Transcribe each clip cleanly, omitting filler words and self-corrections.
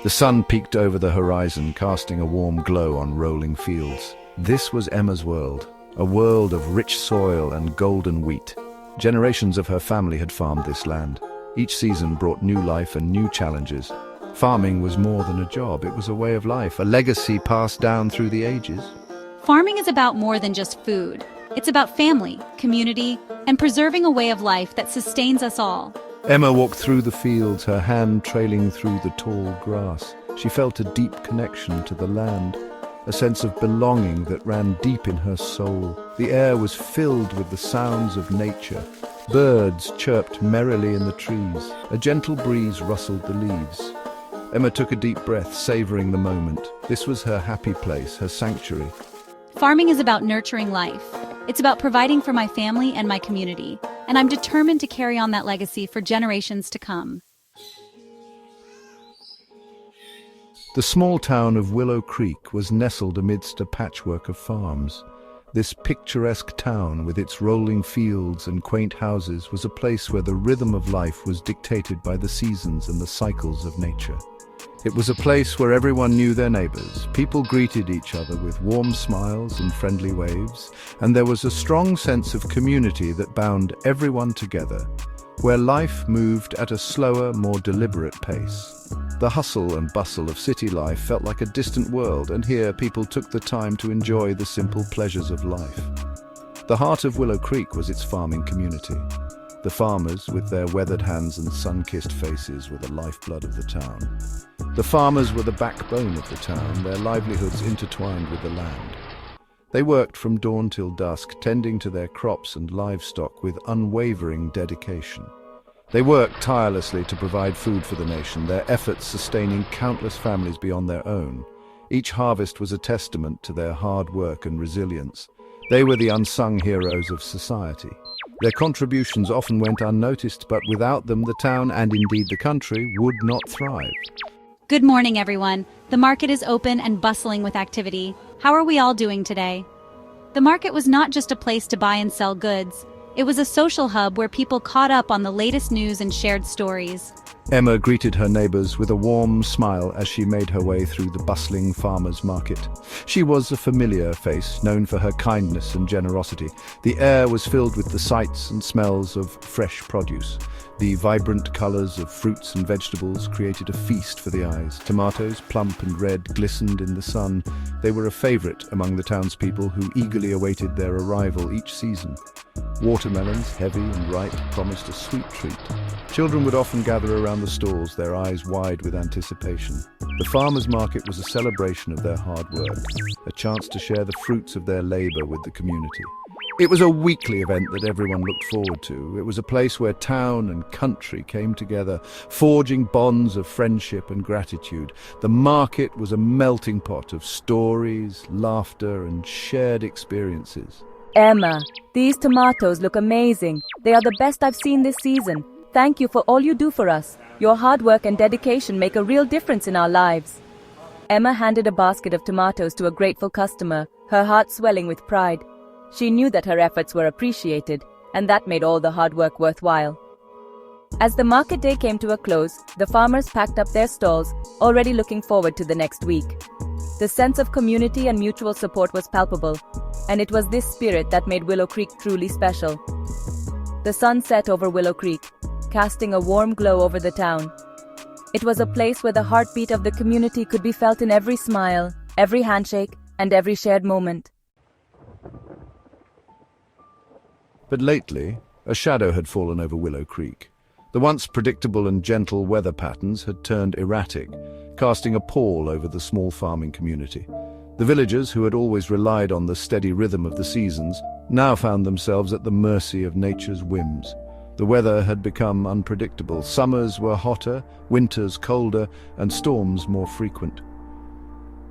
The sun peeked over the horizon, casting a warm glow on rolling fields. This was Emma's world, a world of rich soil and golden wheat. Generations of her family had farmed this land. Each season brought new life and new challenges. Farming was more than a job, it was a way of life, a legacy passed down through the ages. Farming is about more than just food. It's about family, community, and preserving a way of life that sustains us all. Emma walked through the fields, her hand trailing through the tall grass. She felt a deep connection to the land, a sense of belonging that ran deep in her soul. The air was filled with the sounds of nature. Birds chirped merrily in the trees. A gentle breeze rustled the leaves. Emma took a deep breath, savoring the moment. This was her happy place, her sanctuary. Farming is about nurturing life. It's about providing for my family and my community, and I'm determined to carry on that legacy for generations to come. The small town of Willow Creek was nestled amidst a patchwork of farms. This picturesque town, with its rolling fields and quaint houses, was a place where the rhythm of life was dictated by the seasons and the cycles of nature. It was a place where everyone knew their neighbors. People greeted each other with warm smiles and friendly waves, and there was a strong sense of community that bound everyone together, where life moved at a slower, more deliberate pace. The hustle and bustle of city life felt like a distant world, and here people took the time to enjoy the simple pleasures of life. The heart of Willow Creek was its farming community. The farmers, with their weathered hands and sun-kissed faces, were the lifeblood of the town. The farmers were the backbone of the town, their livelihoods intertwined with the land. They worked from dawn till dusk, tending to their crops and livestock with unwavering dedication. They worked tirelessly to provide food for the nation, their efforts sustaining countless families beyond their own. Each harvest was a testament to their hard work and resilience. They were the unsung heroes of society. Their contributions often went unnoticed, but without them the town, and indeed the country, would not thrive. Good morning, everyone. The market is open and bustling with activity. How are we all doing today? The market was not just a place to buy and sell goods. It was a social hub where people caught up on the latest news and shared stories. Emma greeted her neighbors with a warm smile as she made her way through the bustling farmers' market. She was a familiar face, known for her kindness and generosity. The air was filled with the sights and smells of fresh produce. The vibrant colors of fruits and vegetables created a feast for the eyes. Tomatoes, plump and red, glistened in the sun. They were a favorite among the townspeople who eagerly awaited their arrival each season. Watermelons, heavy and ripe, promised a sweet treat. Children would often gather around the stalls, their eyes wide with anticipation. The farmers' market was a celebration of their hard work, a chance to share the fruits of their labor with the community. It was a weekly event that everyone looked forward to. It was a place where town and country came together, forging bonds of friendship and gratitude. The market was a melting pot of stories, laughter, and shared experiences. Emma, these tomatoes look amazing. They are the best I've seen this season. Thank you for all you do for us. Your hard work and dedication make a real difference in our lives. Emma handed a basket of tomatoes to a grateful customer, her heart swelling with pride. She knew that her efforts were appreciated, and that made all the hard work worthwhile. As the market day came to a close, the farmers packed up their stalls, already looking forward to the next week. The sense of community and mutual support was palpable, and it was this spirit that made Willow Creek truly special. The sun set over Willow Creek, casting a warm glow over the town. It was a place where the heartbeat of the community could be felt in every smile, every handshake, and every shared moment. But lately, a shadow had fallen over Willow Creek. The once predictable and gentle weather patterns had turned erratic, casting a pall over the small farming community. The villagers, who had always relied on the steady rhythm of the seasons, now found themselves at the mercy of nature's whims. The weather had become unpredictable. Summers were hotter, winters colder, and storms more frequent.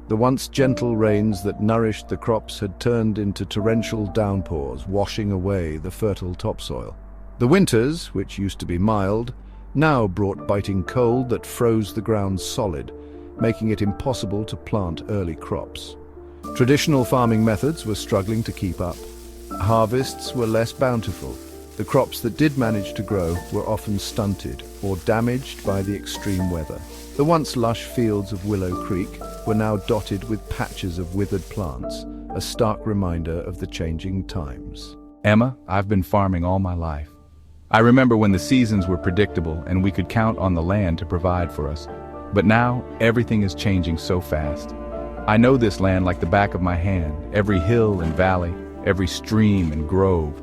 The once gentle rains that nourished the crops had turned into torrential downpours, washing away the fertile topsoil. The winters, which used to be mild, now brought biting cold that froze the ground solid, making it impossible to plant early crops. Traditional farming methods were struggling to keep up. Harvests were less bountiful, The crops that did manage to grow were often stunted or damaged by the extreme weather. The once lush fields of Willow Creek were now dotted with patches of withered plants, a stark reminder of the changing times. Emma, I've been farming all my life. I remember when the seasons were predictable and we could count on the land to provide for us. But now, everything is changing so fast. I know this land like the back of my hand, every hill and valley, every stream and grove.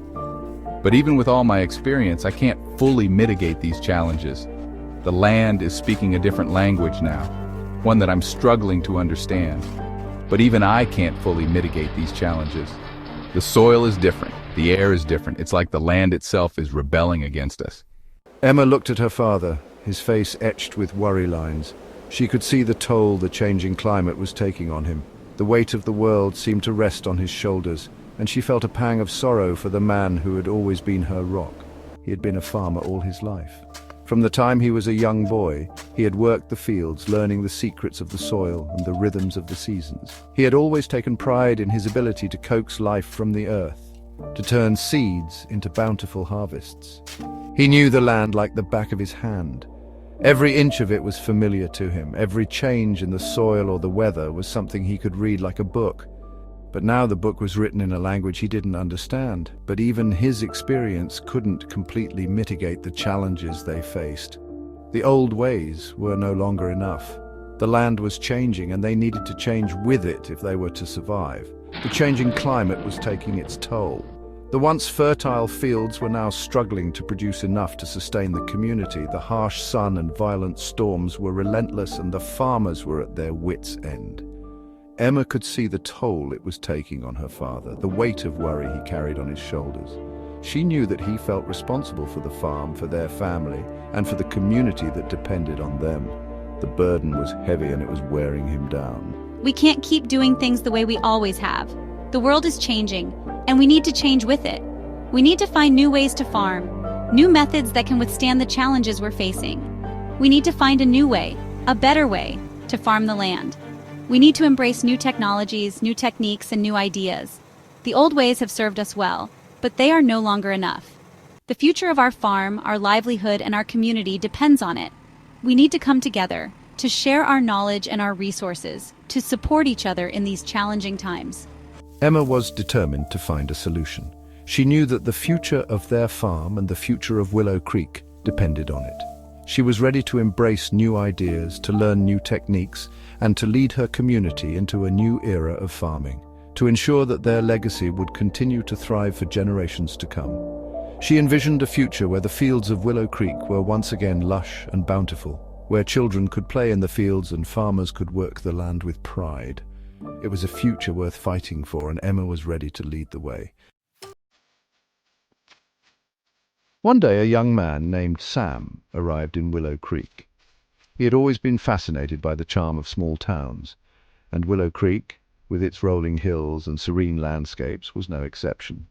But even with all my experience, I can't fully mitigate these challenges. The land is speaking a different language now, one that I'm struggling to understand. But even I can't fully mitigate these challenges. The soil is different, the air is different. It's like the land itself is rebelling against us. Emma looked at her father, his face etched with worry lines. She could see the toll the changing climate was taking on him. The weight of the world seemed to rest on his shoulders, and she felt a pang of sorrow for the man who had always been her rock. He had been a farmer all his life. From the time he was a young boy, he had worked the fields, learning the secrets of the soil and the rhythms of the seasons. He had always taken pride in his ability to coax life from the earth, to turn seeds into bountiful harvests. He knew the land like the back of his hand. Every inch of it was familiar to him. Every change in the soil or the weather was something he could read like a book. But now the book was written in a language he didn't understand. But even his experience couldn't completely mitigate the challenges they faced. The old ways were no longer enough. The land was changing, and they needed to change with it if they were to survive. The changing climate was taking its toll. The once fertile fields were now struggling to produce enough to sustain the community. The harsh sun and violent storms were relentless, and the farmers were at their wits' end. Emma could see the toll it was taking on her father, the weight of worry he carried on his shoulders. She knew that he felt responsible for the farm, for their family, and for the community that depended on them. The burden was heavy, and it was wearing him down. We can't keep doing things the way we always have. The world is changing, and we need to change with it. We need to find new ways to farm, new methods that can withstand the challenges we're facing. We need to find a new way, a better way, to farm the land. We need to embrace new technologies, new techniques, and new ideas. The old ways have served us well, but they are no longer enough. The future of our farm, our livelihood, and our community depends on it. We need to come together, to share our knowledge and our resources, to support each other in these challenging times. Emma was determined to find a solution. She knew that the future of their farm and the future of Willow Creek depended on it. She was ready to embrace new ideas, to learn new techniques, and to lead her community into a new era of farming, to ensure that their legacy would continue to thrive for generations to come. She envisioned a future where the fields of Willow Creek were once again lush and bountiful, where children could play in the fields and farmers could work the land with pride. It was a future worth fighting for, and Emma was ready to lead the way. One day, a young man named Sam arrived in Willow Creek. He had always been fascinated by the charm of small towns, and Willow Creek, with its rolling hills and serene landscapes, was no exception.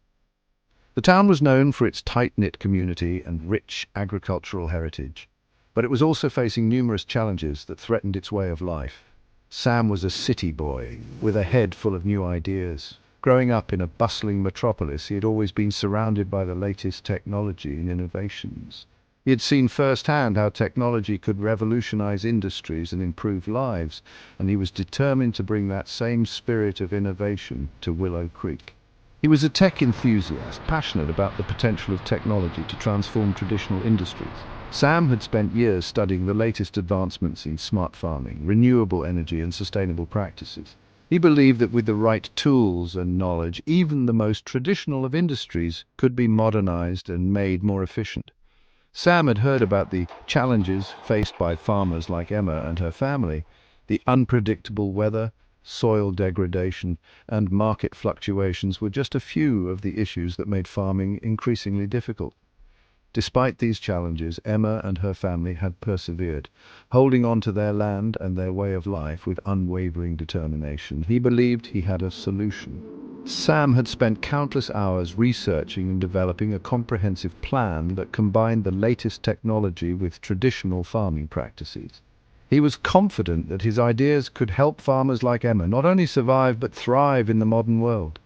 The town was known for its tight-knit community and rich agricultural heritage, but it was also facing numerous challenges that threatened its way of life. Sam was a city boy with a head full of new ideas. Growing up in a bustling metropolis, he had always been surrounded by the latest technology and innovations. He had seen firsthand how technology could revolutionize industries and improve lives, and he was determined to bring that same spirit of innovation to Willow Creek. He was a tech enthusiast, passionate about the potential of technology to transform traditional industries. Sam had spent years studying the latest advancements in smart farming, renewable energy, and sustainable practices. He believed that with the right tools and knowledge, even the most traditional of industries could be modernized and made more efficient. Sam had heard about the challenges faced by farmers like Emma and her family: the unpredictable weather, soil degradation, and market fluctuations were just a few of the issues that made farming increasingly difficult. Despite these challenges, Emma and her family had persevered, holding on to their land and their way of life with unwavering determination. He believed he had a solution. Sam had spent countless hours researching and developing a comprehensive plan that combined the latest technology with traditional farming practices. He was confident that his ideas could help farmers like Emma not only survive but thrive in the modern world.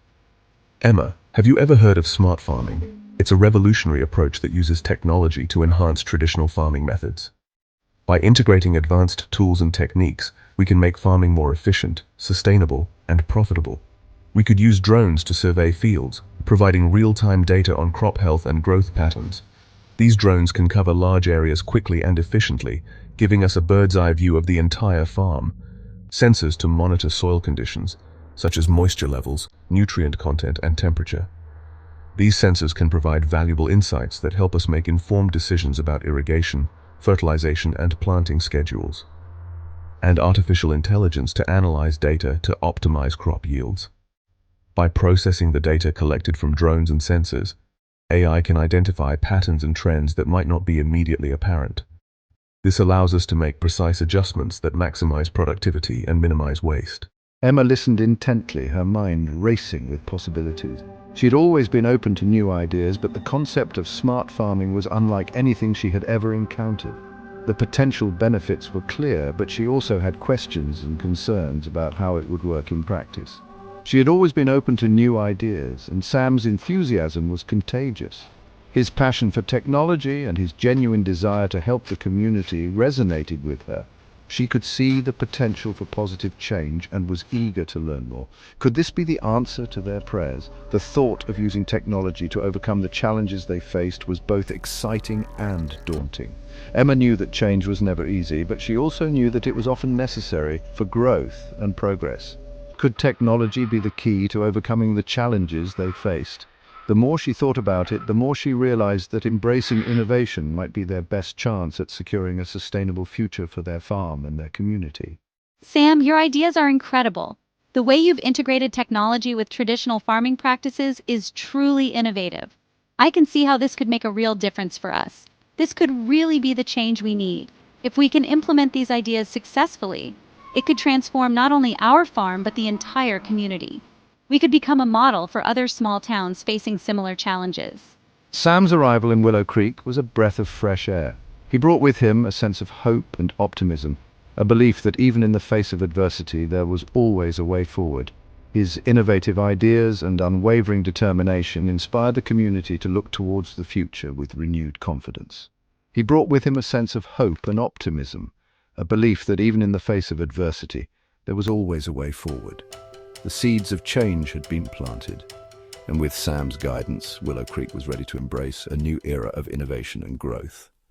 Emma, have you ever heard of smart farming? It's a revolutionary approach that uses technology to enhance traditional farming methods. By integrating advanced tools and techniques, we can make farming more efficient, sustainable, and profitable. We could use drones to survey fields, providing real-time data on crop health and growth patterns. These drones can cover large areas quickly and efficiently, giving us a bird's-eye view of the entire farm. Sensors to monitor soil conditions, such as moisture levels, nutrient content, and temperature. These sensors can provide valuable insights that help us make informed decisions about irrigation, fertilization, and planting schedules. And artificial intelligence to analyze data to optimize crop yields. By processing the data collected from drones and sensors, AI can identify patterns and trends that might not be immediately apparent. This allows us to make precise adjustments that maximize productivity and minimize waste. Emma listened intently, her mind racing with possibilities. She had always been open to new ideas, but the concept of smart farming was unlike anything she had ever encountered. The potential benefits were clear, but she also had questions and concerns about how it would work in practice. She had always been open to new ideas, and Sam's enthusiasm was contagious. His passion for technology and his genuine desire to help the community resonated with her. She could see the potential for positive change and was eager to learn more. Could this be the answer to their prayers? The thought of using technology to overcome the challenges they faced was both exciting and daunting. Emma knew that change was never easy, but she also knew that it was often necessary for growth and progress. Could technology be the key to overcoming the challenges they faced? The more she thought about it, the more she realized that embracing innovation might be their best chance at securing a sustainable future for their farm and their community. Sam, your ideas are incredible. The way you've integrated technology with traditional farming practices is truly innovative. I can see how this could make a real difference for us. This could really be the change we need. If we can implement these ideas successfully, it could transform not only our farm but the entire community. We could become a model for other small towns facing similar challenges. Sam's arrival in Willow Creek was a breath of fresh air. He brought with him a sense of hope and optimism, a belief that even in the face of adversity there was always a way forward. His innovative ideas and unwavering determination inspired the community to look towards the future with renewed confidence. He brought with him a sense of hope and optimism, a belief that even in the face of adversity there was always a way forward. The seeds of change had been planted, and with Sam's guidance, Willow Creek was ready to embrace a new era of innovation and growth.